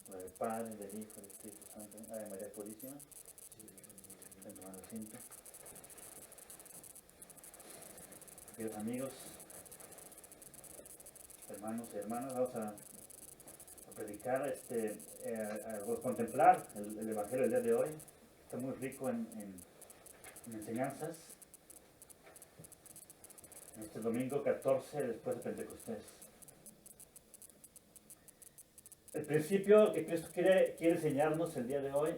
Del Padre, del Hijo, del Espíritu Santo. Ave María Purísima. Santo Hermano Jacinto. Queridos amigos, hermanos y hermanas, vamos a predicar, a contemplar el Evangelio del día de hoy. Está muy rico en enseñanzas. En este domingo 14 después de Pentecostés. El principio que Cristo quiere enseñarnos el día de hoy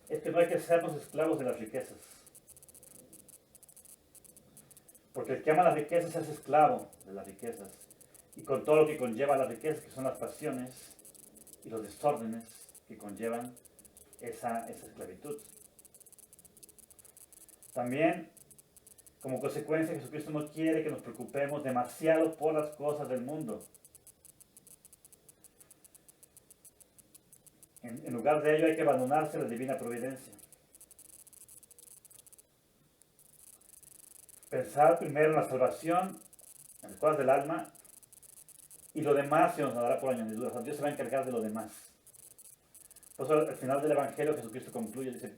es que no hay que hacernos esclavos de las riquezas. Porque el que ama las riquezas es esclavo de las riquezas. Y con todo lo que conlleva las riquezas, que son las pasiones y los desórdenes que conllevan esa esclavitud. También, como consecuencia, Jesucristo no quiere que nos preocupemos demasiado por las cosas del mundo. En lugar de ello hay que abandonarse a la divina providencia. Pensar primero en la salvación, en las cosas del alma, y lo demás se nos dará por añadidura. O sea, Dios se va a encargar de lo demás. Por eso al final del Evangelio Jesucristo concluye, dice,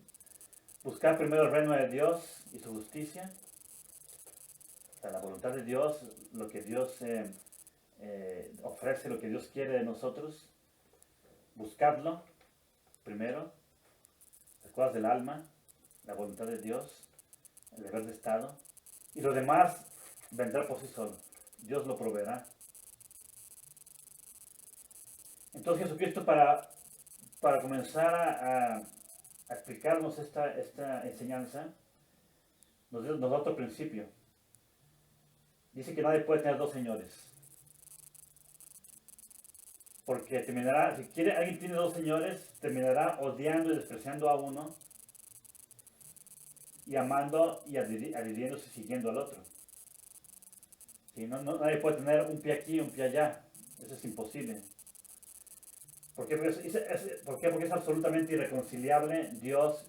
buscar primero el reino de Dios y su justicia, o sea, la voluntad de Dios, lo que Dios ofrece, lo que Dios quiere de nosotros, buscarlo primero, las cosas del alma, la voluntad de Dios, el deber de Estado, y lo demás vendrá por sí solo. Dios lo proveerá. Entonces Jesucristo, para comenzar a explicarnos esta enseñanza, nos da otro principio. Dice que nadie puede tener dos señores. Porque terminará, si alguien tiene dos señores, terminará odiando y despreciando a uno y amando y adhiriéndose siguiendo al otro. ¿Sí? Nadie puede tener un pie aquí y un pie allá. Eso es imposible. ¿Por qué? Porque es absolutamente irreconciliable Dios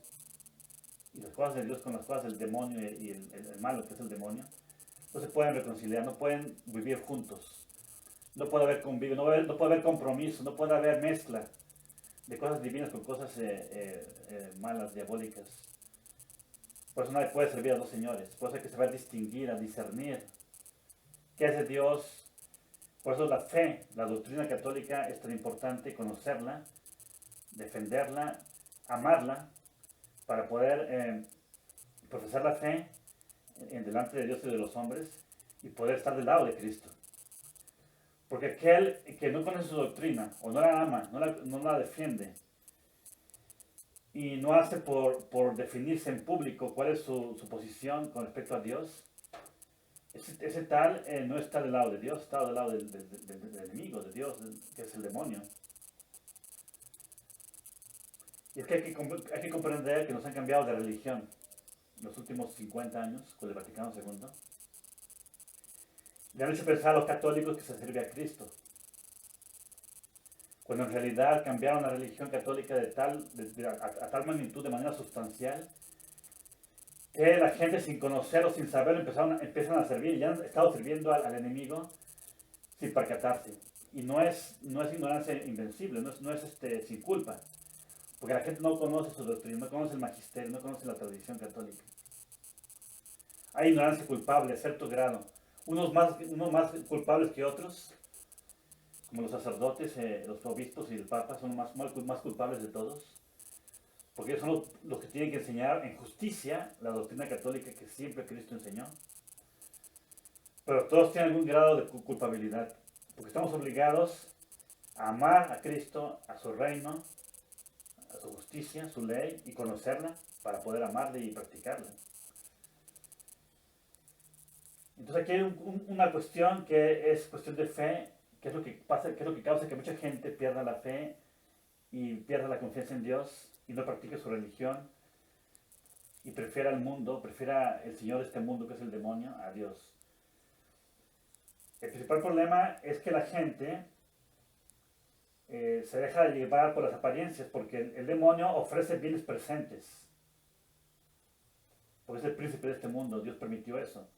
y las cosas de Dios con las cosas del demonio y el malo que es el demonio. No se pueden reconciliar, no pueden vivir juntos. No puede haber convivio, no puede haber compromiso, no puede haber mezcla de cosas divinas con cosas malas, diabólicas. Por eso nadie puede servir a dos señores. Por eso hay que saber distinguir, a discernir qué es de Dios. Por eso la fe, la doctrina católica es tan importante conocerla, defenderla, amarla, para poder profesar la fe en delante de Dios y de los hombres y poder estar del lado de Cristo. Porque aquel que no conoce su doctrina, o no la ama, no la defiende, y no hace por definirse en público cuál es su posición con respecto a Dios, ese tal no está del lado de Dios, está del lado del enemigo de Dios, que es el demonio. Y es que hay que comprender que nos han cambiado de religión en los últimos 50 años con el Vaticano II. Le han hecho pensar a los católicos que se sirve a Cristo, cuando en realidad cambiaron la religión católica a tal magnitud, de manera sustancial, que la gente sin conocerlo, sin saberlo, empiezan a servir y ya han estado sirviendo al enemigo sin percatarse. Y no es ignorancia invencible, no es sin culpa, porque la gente no conoce su doctrina, no conoce el magisterio, no conoce la tradición católica. Hay ignorancia culpable a cierto grado, unos más culpables que otros, como los sacerdotes, los obispos y el papa son más culpables de todos, porque ellos son los que tienen que enseñar en justicia la doctrina católica que siempre Cristo enseñó. Pero todos tienen algún grado de culpabilidad, porque estamos obligados a amar a Cristo, a su reino, a su justicia, su ley, y conocerla para poder amarla y practicarla. Entonces aquí hay una cuestión que es cuestión de fe, que es lo que causa que mucha gente pierda la fe y pierda la confianza en Dios y no practique su religión y prefiera el mundo, prefiera el señor de este mundo que es el demonio a Dios. El principal problema es que la gente se deja llevar por las apariencias, porque el demonio ofrece bienes presentes, porque es el príncipe de este mundo, Dios permitió eso,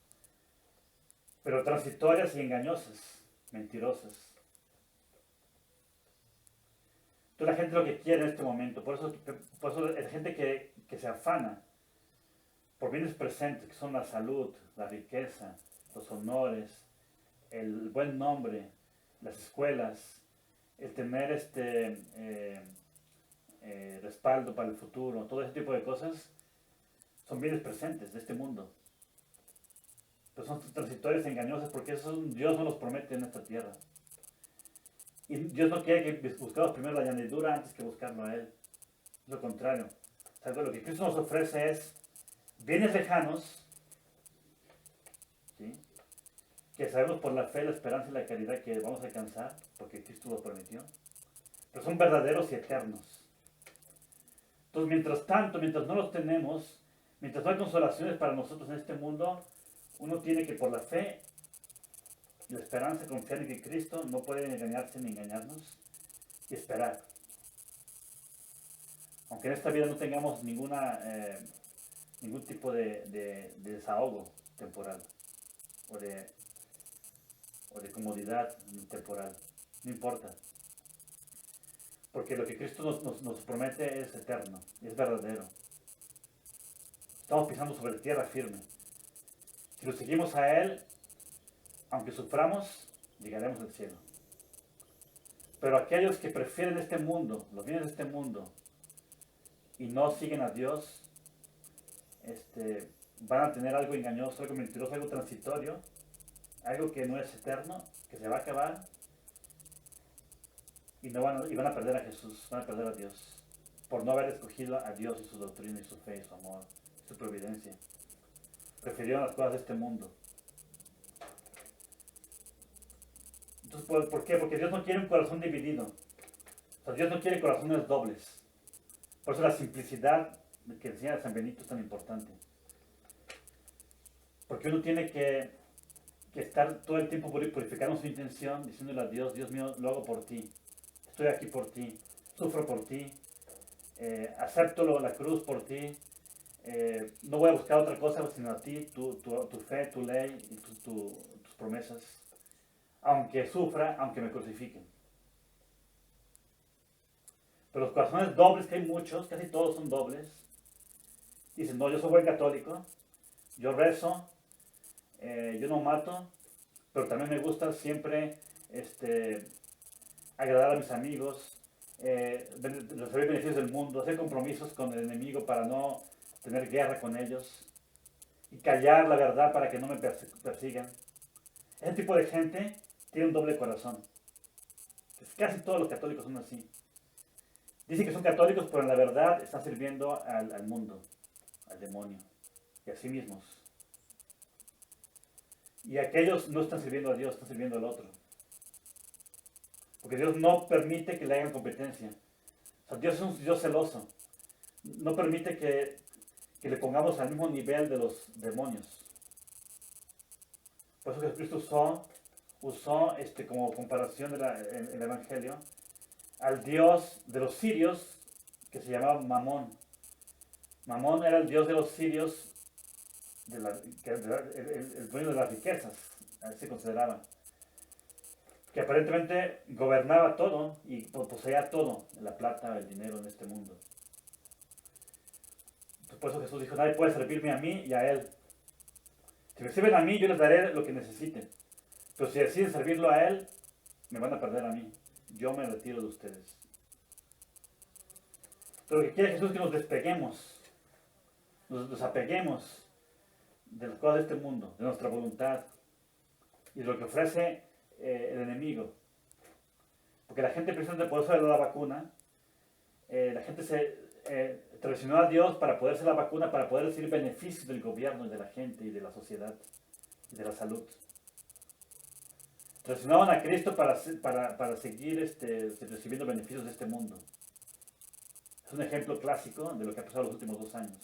pero transitorias y engañosas, mentirosas. Entonces la gente lo que quiere en este momento, por eso hay gente que se afana por bienes presentes, que son la salud, la riqueza, los honores, el buen nombre, las escuelas, el tener respaldo para el futuro, todo ese tipo de cosas son bienes presentes de este mundo. Pero son transitorias y engañosas porque Dios no los promete en esta tierra. Y Dios no quiere que buscamos primero la añadidura antes que buscarlo a Él. Es lo contrario. O sea, lo que Cristo nos ofrece es bienes lejanos, ¿sí? Que sabemos por la fe, la esperanza y la caridad que vamos a alcanzar, porque Cristo lo permitió. Pero son verdaderos y eternos. Entonces, mientras tanto, mientras no los tenemos, mientras no hay consolaciones para nosotros en este mundo, uno tiene que por la fe y la esperanza confiar en que Cristo no puede engañarse ni engañarnos y esperar. Aunque en esta vida no tengamos ningún tipo de desahogo temporal o de comodidad temporal, no importa. Porque lo que Cristo nos promete es eterno, es verdadero. Estamos pisando sobre tierra firme. Si lo seguimos a Él, aunque suframos, llegaremos al cielo. Pero aquellos que prefieren este mundo, los bienes de este mundo, y no siguen a Dios, van a tener algo engañoso, algo mentiroso, algo transitorio, algo que no es eterno, que se va a acabar, y van a perder a Jesús, van a perder a Dios, por no haber escogido a Dios y su doctrina y su fe y su amor, su providencia. Prefirieron las cosas de este mundo. Entonces, ¿por qué? Porque Dios no quiere un corazón dividido. O sea, Dios no quiere corazones dobles. Por eso la simplicidad que enseña San Benito es tan importante. Porque uno tiene que estar todo el tiempo purificando su intención, diciéndole a Dios, Dios mío, lo hago por ti. Estoy aquí por ti. Sufro por ti. Acepto la cruz por ti. No voy a buscar otra cosa sino a ti, tu fe, tu ley y tus promesas. Aunque sufra, aunque me crucifiquen. Pero los corazones dobles, que hay muchos, casi todos son dobles, dicen, no, yo soy buen católico, yo rezo, yo no mato, pero también me gusta siempre agradar a mis amigos, recibir beneficios del mundo, hacer compromisos con el enemigo para no tener guerra con ellos y callar la verdad para que no me persigan. Ese tipo de gente tiene un doble corazón. Casi todos los católicos son así. Dicen que son católicos, pero en la verdad están sirviendo al mundo, al demonio y a sí mismos. Y aquellos no están sirviendo a Dios, están sirviendo al otro. Porque Dios no permite que le hagan competencia. O sea, Dios es un Dios celoso. No permite que le pongamos al mismo nivel de los demonios. Por eso Jesucristo usó como comparación el Evangelio al dios de los sirios que se llamaba Mamón. Mamón era el dios de los sirios, el dueño de las riquezas, así se consideraba. Que aparentemente gobernaba todo y poseía todo, la plata, el dinero en este mundo. Entonces, por eso Jesús dijo, nadie puede servirme a mí y a él. Si me sirven a mí, yo les daré lo que necesiten. Pero si deciden servirlo a él, me van a perder a mí. Yo me retiro de ustedes. Pero lo que quiere Jesús es que nos despeguemos, nos apeguemos de las cosas de este mundo, de nuestra voluntad y de lo que ofrece el enemigo. Porque la gente, precisamente por eso de la vacuna, la gente se traicionó a Dios para poder hacer la vacuna, para poder recibir beneficios del gobierno y de la gente y de la sociedad y de la salud. Traicionaban a Cristo para seguir recibiendo beneficios de este mundo. Es un ejemplo clásico de lo que ha pasado los últimos 2 años.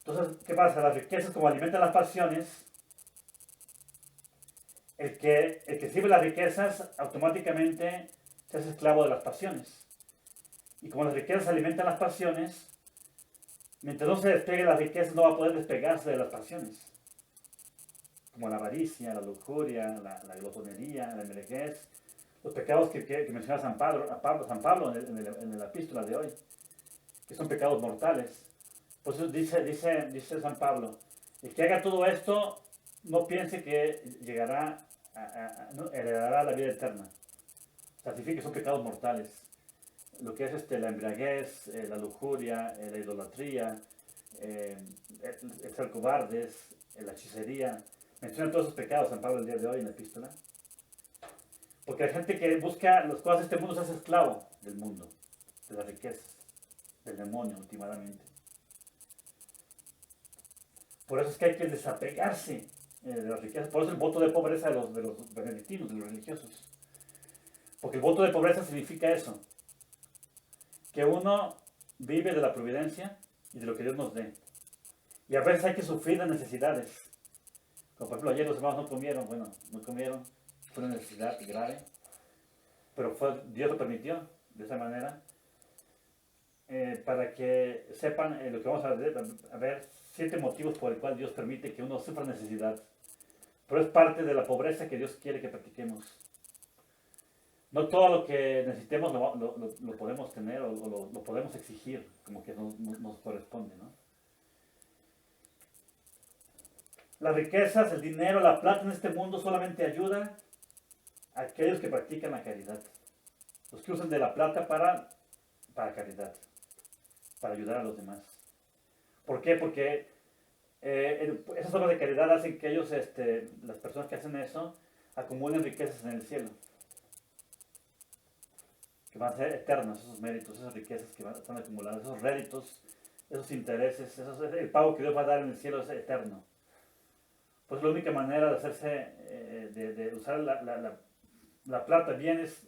Entonces, ¿qué pasa? Las riquezas, como alimentan las pasiones, el que sirve las riquezas automáticamente se hace esclavo de las pasiones. Y como las riquezas alimentan las pasiones, mientras no se despegue las riquezas, no va a poder despegarse de las pasiones. como la avaricia, la lujuria, la glotonería, la embriaguez, los pecados que menciona San Pablo en la epístola de hoy, que son pecados mortales. Por eso dice San Pablo, el que haga todo esto no piense que llegará no, heredará la vida eterna. Significa que son pecados mortales. Lo que es la embriaguez, la lujuria, la idolatría, el ser cobardes, la hechicería. Menciona todos esos pecados San Pablo el día de hoy en la epístola. Porque la gente que busca las cosas de este mundo se hace esclavo del mundo, de las riquezas, del demonio últimamente. Por eso es que hay que desapegarse de las riquezas. Por eso el voto de pobreza de los benedictinos, de los religiosos. Porque el voto de pobreza significa eso. Que uno vive de la providencia y de lo que Dios nos dé. Y a veces hay que sufrir las necesidades. Como por ejemplo ayer los hermanos no comieron. Fue una necesidad grave. Pero Dios lo permitió de esa manera. Para que sepan lo que vamos a ver 7 motivos por el cual Dios permite que uno sufra necesidad. Pero es parte de la pobreza que Dios quiere que practiquemos. No todo lo que necesitemos lo podemos tener o lo podemos exigir como que nos corresponde, ¿no? Las riquezas, el dinero, la plata en este mundo solamente ayuda a aquellos que practican la caridad. Los que usan de la plata para caridad, para ayudar a los demás. ¿Por qué? Porque esas obras de caridad hacen que ellos, las personas que hacen eso, acumulen riquezas en el cielo. Que van a ser eternos esos méritos, esas riquezas que están acumuladas, esos réditos, esos intereses, el pago que Dios va a dar en el cielo es eterno. Pues la única manera de hacerse, de usar la plata bien es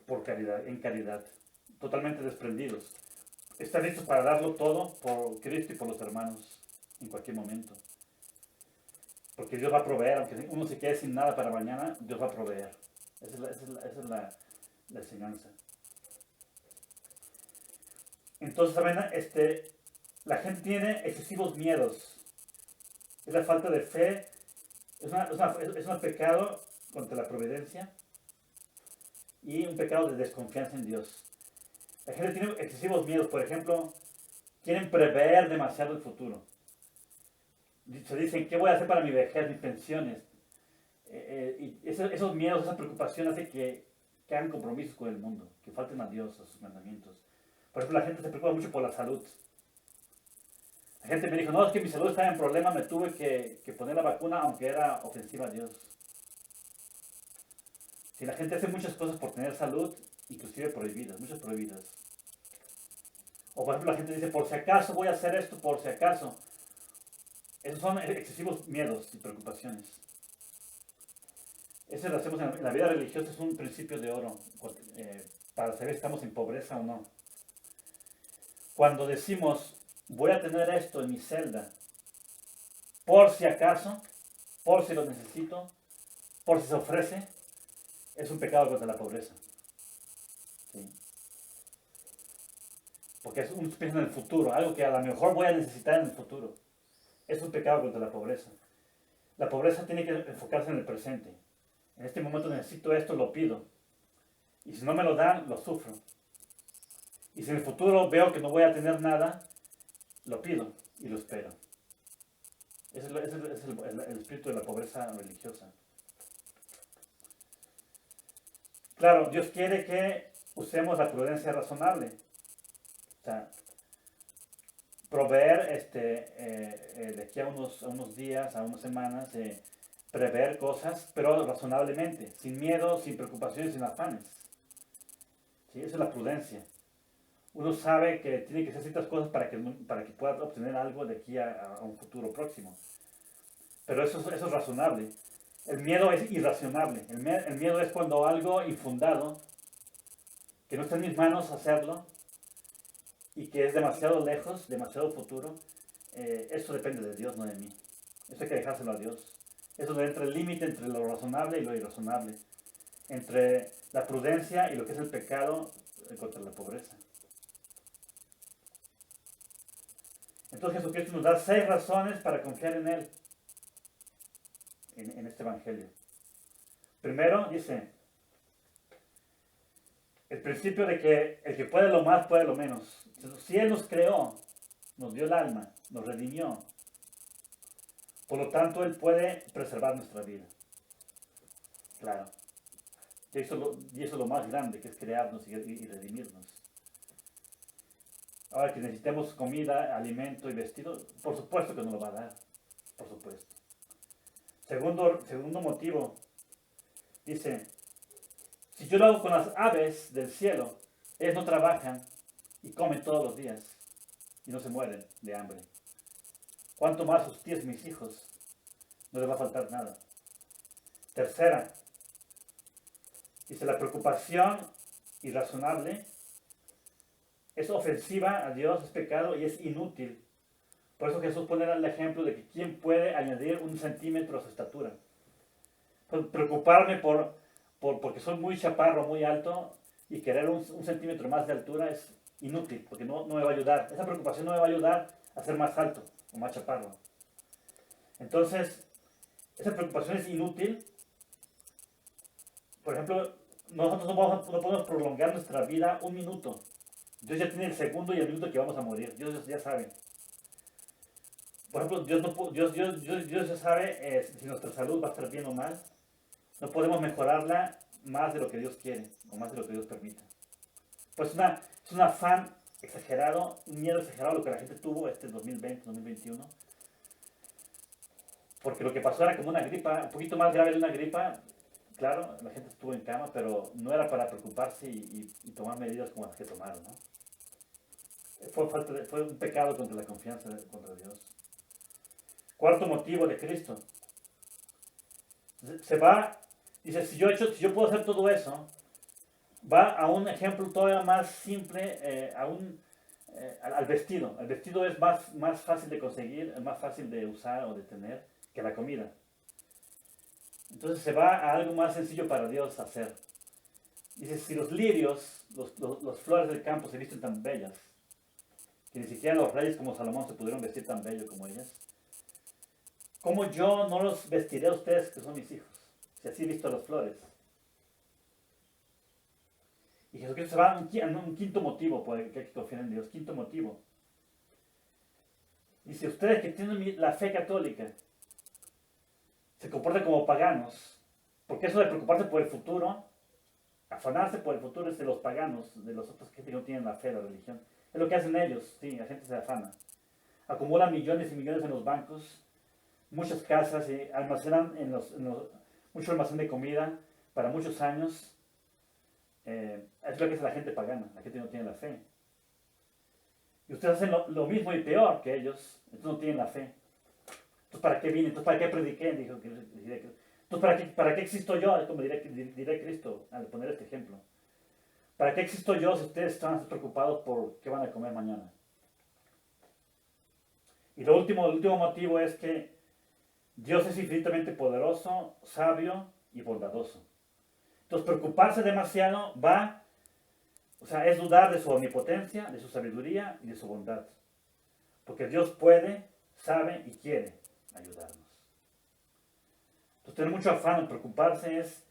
por caridad, en caridad, totalmente desprendidos. Están listos para darlo todo por Cristo y por los hermanos en cualquier momento. Porque Dios va a proveer, aunque uno se quede sin nada para mañana, Dios va a proveer. Esa es la enseñanza. Entonces también la gente tiene excesivos miedos. Es la falta de fe, es un pecado contra la providencia y un pecado de desconfianza en Dios. La gente tiene excesivos miedos, por ejemplo, quieren prever demasiado el futuro. Se dicen, ¿qué voy a hacer para mi vejez, mis pensiones? Y esos miedos, esas preocupaciones hacen que hagan compromisos con el mundo, que falten a Dios, a sus mandamientos. Por ejemplo, la gente se preocupa mucho por la salud. La gente me dijo, no, es que mi salud estaba en problema, me tuve que poner la vacuna aunque era ofensiva a Dios. Si la gente hace muchas cosas por tener salud, inclusive prohibidas, muchas prohibidas. O por ejemplo, la gente dice, por si acaso voy a hacer esto, por si acaso. Esos son excesivos miedos y preocupaciones. Eso lo hacemos en la vida religiosa, es un principio de oro para saber si estamos en pobreza o no. Cuando decimos, voy a tener esto en mi celda, por si acaso, por si lo necesito, por si se ofrece, es un pecado contra la pobreza. ¿Sí? Porque es un piensa en el futuro, algo que a lo mejor voy a necesitar en el futuro. Es un pecado contra la pobreza. La pobreza tiene que enfocarse en el presente. En este momento necesito esto, lo pido. Y si no me lo dan, lo sufro. Y si en el futuro veo que no voy a tener nada, lo pido y lo espero. Ese es el espíritu de la pobreza religiosa. Claro, Dios quiere que usemos la prudencia razonable. O sea, proveer de aquí a unos días, a unas semanas, prever cosas, pero razonablemente, sin miedo, sin preocupaciones, sin afanes. ¿Sí? Esa es la prudencia. Uno sabe que tiene que hacer ciertas cosas para que pueda obtener algo de aquí a un futuro próximo. Pero eso es razonable. El miedo es irracionable. El miedo es cuando algo infundado, que no está en mis manos hacerlo, y que es demasiado lejos, demasiado futuro, eso depende de Dios, no de mí. Eso hay que dejárselo a Dios. Eso es entra el límite entre lo razonable y lo irrazonable. Entre la prudencia y lo que es el pecado contra la pobreza. Entonces Jesucristo nos da 6 razones para confiar en Él. en este evangelio. Primero dice, el principio de que el que puede lo más, puede lo menos. Si Él nos creó, nos dio el alma, nos redimió, por lo tanto Él puede preservar nuestra vida. Claro. Y eso es lo más grande, que es crearnos y redimirnos. Ahora que necesitemos comida, alimento y vestido, por supuesto que nos lo va a dar. Por supuesto. Segundo motivo, dice, si yo lo hago con las aves del cielo, ellas no trabajan y comen todos los días y no se mueren de hambre. ¿Cuánto más ustedes, mis hijos? No les va a faltar nada. Tercera, dice, la preocupación irrazonable es ofensiva a Dios, es pecado y es inútil. Por eso Jesús pone el ejemplo de que quién puede añadir 1 centímetro a su estatura. Pues preocuparme porque soy muy chaparro, muy alto, y querer un centímetro más de altura es inútil, porque no me va a ayudar. Esa preocupación no me va a ayudar a ser más alto o más chaparro. Entonces, esa preocupación es inútil. Por ejemplo, nosotros no podemos prolongar nuestra vida 1 minuto. Dios ya tiene el segundo y el minuto que vamos a morir. Dios ya sabe. Por ejemplo, Dios ya sabe si nuestra salud va a estar bien o mal. No podemos mejorarla más de lo que Dios quiere o más de lo que Dios permita. Pues es un afán exagerado, un miedo exagerado a lo que la gente tuvo este 2020, 2021. Porque lo que pasó era como una gripa, un poquito más grave de una gripa. Claro, la gente estuvo en cama, pero no era para preocuparse y tomar medidas como las que tomaron, ¿no? Fue un pecado contra la confianza contra Dios. Cuarto motivo de Cristo. Se va, dice, si yo puedo hacer todo eso, va a un ejemplo todavía más simple, al vestido. El vestido es más fácil de conseguir, es más fácil de usar o de tener que la comida. Entonces se va a algo más sencillo para Dios hacer. Dice, si los lirios, los flores del campo se visten tan bellas, que ni siquiera los reyes como Salomón se pudieron vestir tan bello como ellas, ¿cómo yo no los vestiré a ustedes que son mis hijos? Si así he visto a las flores. Y Jesucristo se va a un quinto motivo por el que hay que confiar en Dios. Quinto motivo. Dice, ustedes que tienen la fe católica, se comportan como paganos. Porque eso de preocuparse por el futuro, afanarse por el futuro es de los paganos, de los otros que no tienen la fe, la religión. Es lo que hacen ellos, sí, la gente se afana. Acumulan millones y millones en los bancos, muchas casas y almacenan mucho almacén de comida para muchos años. Es lo que hace la gente pagana, la gente no tiene la fe. Y ustedes hacen lo mismo y peor que ellos, entonces no tienen la fe. Entonces, ¿para qué vine? Entonces, ¿para qué prediqué? Dijo, entonces, ¿para qué existo yo? Como diré Cristo al poner este ejemplo. ¿Para qué existo yo si ustedes están preocupados por qué van a comer mañana? Y el último motivo es que Dios es infinitamente poderoso, sabio y bondadoso. Entonces, preocuparse demasiado es dudar de su omnipotencia, de su sabiduría y de su bondad. Porque Dios puede, sabe y quiere ayudarnos. Entonces, tener mucho afán en preocuparse es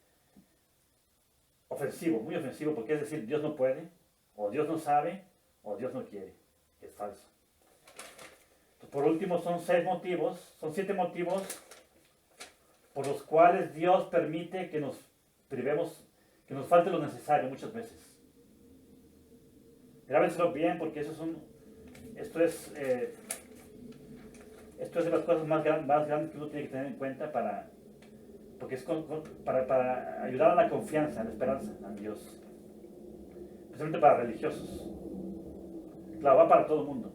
ofensivo, muy ofensivo, porque es decir, Dios no puede, o Dios no sabe, o Dios no quiere. Es falso. Entonces, por último, son 7 motivos por los cuales Dios permite que nos privemos, que nos falte lo necesario muchas veces. Grábenselo bien, porque esto es de las cosas más grandes que uno tiene que tener en cuenta porque es para ayudar a la confianza, a la esperanza en Dios. Especialmente para religiosos. Claro, va para todo el mundo.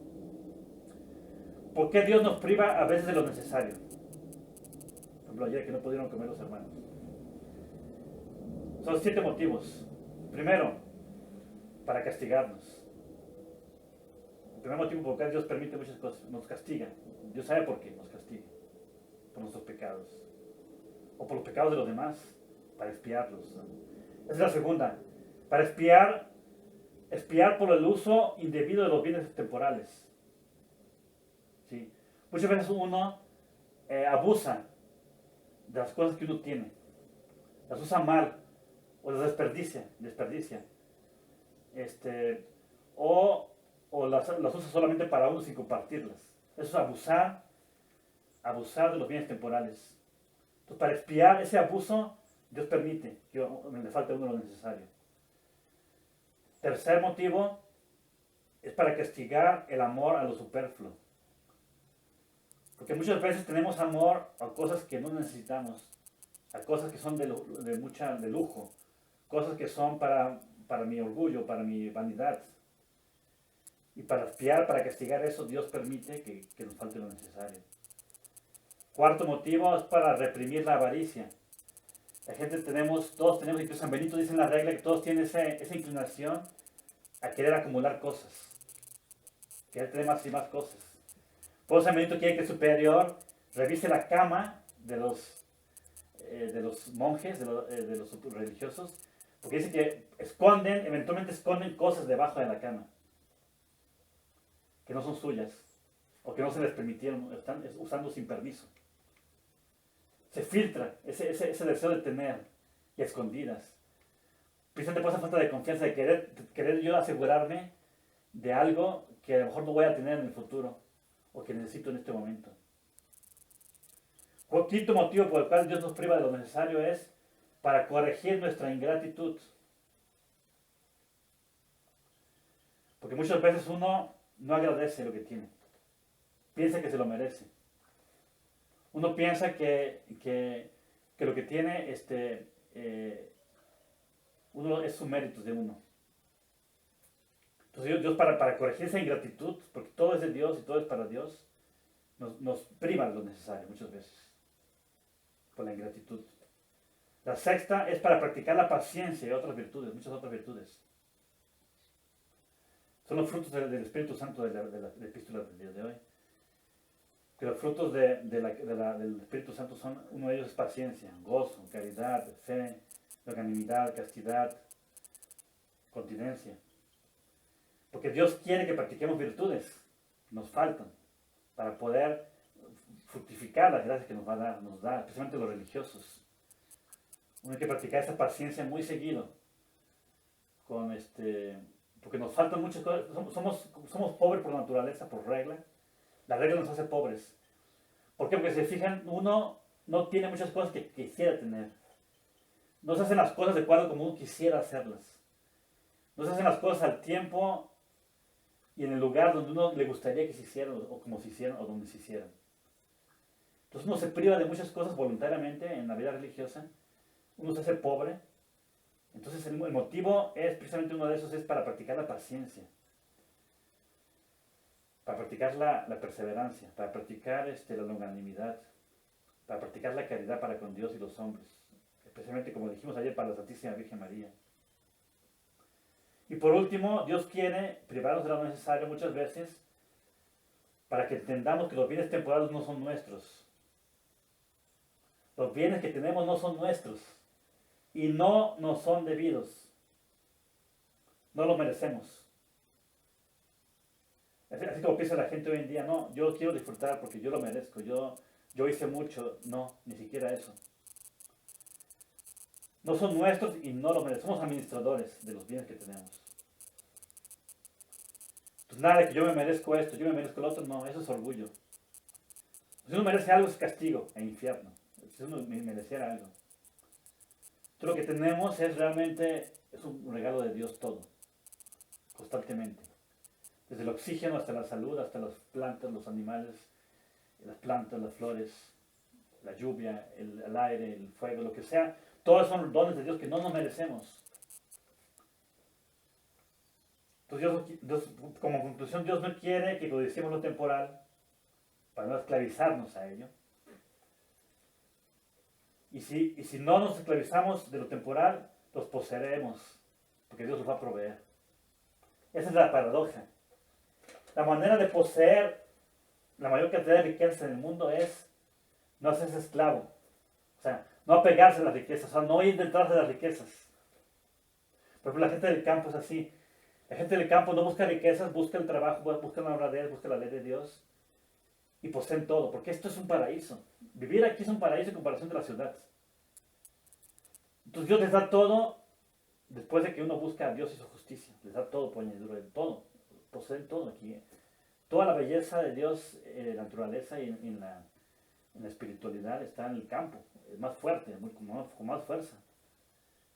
¿Por qué Dios nos priva a veces de lo necesario? Por ejemplo, ayer que no pudieron comer los hermanos. Son 7 motivos. Primero, para castigarnos. El primer motivo por el cual Dios permite muchas cosas, nos castiga. Dios sabe por qué nos castiga. Por nuestros pecados. O por los pecados de los demás, para expiarlos. Esa es la segunda. Para expiar por el uso indebido de los bienes temporales. ¿Sí? Muchas veces uno abusa de las cosas que uno tiene. Las usa mal o las desperdicia. O las usa solamente para uno sin compartirlas. Eso es abusar de los bienes temporales. Entonces, para expiar ese abuso, Dios permite que le falte a uno lo necesario. Tercer motivo es para castigar el amor a lo superfluo. Porque muchas veces tenemos amor a cosas que no necesitamos, a cosas que son de lujo, cosas que son para mi orgullo, para mi vanidad. Y para expiar, para castigar eso, Dios permite que nos falte lo necesario. Cuarto motivo es para reprimir la avaricia. Todos tenemos, incluso San Benito dice en la regla que todos tienen esa inclinación a querer acumular cosas, querer tener más y más cosas. Por eso San Benito quiere que el superior revise la cama de los monjes, de los religiosos, porque dice que eventualmente esconden cosas debajo de la cama, que no son suyas, o que no se les permitieron, están usando sin permiso. Se filtra ese deseo de tener y a escondidas. Precisamente por esa falta de confianza, de querer yo asegurarme de algo que a lo mejor no voy a tener en el futuro, o que necesito en este momento. Quinto motivo por el cual Dios nos priva de lo necesario es para corregir nuestra ingratitud. Porque muchas veces uno no agradece lo que tiene. Piensa que se lo merece. Uno piensa que lo que tiene uno es su mérito de uno. Entonces Dios para corregir esa ingratitud, porque todo es de Dios y todo es para Dios, nos priva de lo necesario muchas veces, por la ingratitud. La sexta es para practicar la paciencia y otras virtudes, muchas otras virtudes. Son los frutos del Espíritu Santo de la epístola del día de hoy. Que los frutos del Espíritu Santo uno de ellos es paciencia, gozo, caridad, fe, longanimidad, castidad, continencia. Porque Dios quiere que practiquemos virtudes, nos faltan, para poder fructificar las gracias que nos da, especialmente los religiosos. Uno hay que practicar esa paciencia muy seguido, porque nos faltan muchas cosas. Somos pobres por naturaleza, por regla. La regla nos hace pobres. ¿Por qué? Porque si se fijan, uno no tiene muchas cosas que quisiera tener. No se hacen las cosas de acuerdo como uno quisiera hacerlas. No se hacen las cosas al tiempo y en el lugar donde uno le gustaría que se hicieran, o como se hicieran, o donde se hicieran. Entonces uno se priva de muchas cosas voluntariamente en la vida religiosa. Uno se hace pobre. Entonces el motivo es, precisamente uno de esos, es para practicar la paciencia. Para practicar la perseverancia, para practicar la longanimidad, para practicar la caridad para con Dios y los hombres, especialmente, como dijimos ayer, para la Santísima Virgen María. Y por último, Dios quiere privarnos de lo necesario muchas veces para que entendamos que los bienes temporales no son nuestros. Los bienes que tenemos no son nuestros y no nos son debidos. No los merecemos. Así como piensa la gente hoy en día, no, yo quiero disfrutar porque yo lo merezco, yo hice mucho. No, ni siquiera eso. No son nuestros y no los merecemos. Somos administradores de los bienes que tenemos. Pues nada de que yo me merezco esto, yo me merezco lo otro, no, eso es orgullo. Si uno merece algo es castigo e infierno. Si uno mereciera algo. Entonces lo que tenemos es realmente, es un regalo de Dios todo, constantemente. Desde el oxígeno hasta la salud, hasta las plantas, los animales, las plantas, las flores, la lluvia, el aire, el fuego, lo que sea. Todos son dones de Dios que no nos merecemos. Entonces Dios, como conclusión, Dios no quiere que codiciemos lo temporal para no esclavizarnos a ello. Y si no nos esclavizamos de lo temporal, los poseeremos, porque Dios los va a proveer. Esa es la paradoja. La manera de poseer la mayor cantidad de riquezas en el mundo es no hacerse esclavo. O sea, no apegarse a las riquezas, o sea, no intentarse las riquezas. Por ejemplo, la gente del campo es así. La gente del campo no busca riquezas, busca el trabajo, busca la honradez, busca la ley de Dios. y poseen todo, porque esto es un paraíso. Vivir aquí es un paraíso en comparación de la ciudad. Entonces Dios les da todo después de que uno busca a Dios y su justicia. Les da todo por añadidura, todo. Poseen todo aquí. Toda la belleza de Dios, la naturaleza y en la espiritualidad está en el campo. Es más fuerte, con más fuerza.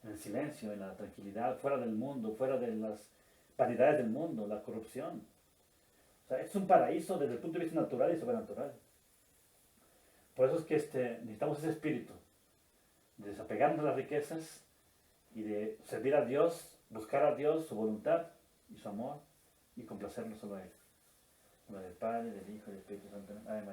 En el silencio, en la tranquilidad, fuera del mundo, fuera de las vanidades del mundo, la corrupción. O sea, es un paraíso desde el punto de vista natural y sobrenatural. Por eso es que necesitamos ese espíritu de desapegarnos de las riquezas y de servir a Dios, buscar a Dios, su voluntad y su amor y complacerlo solo a Él. En el Padre, del Hijo y del Espíritu Santo. Amén.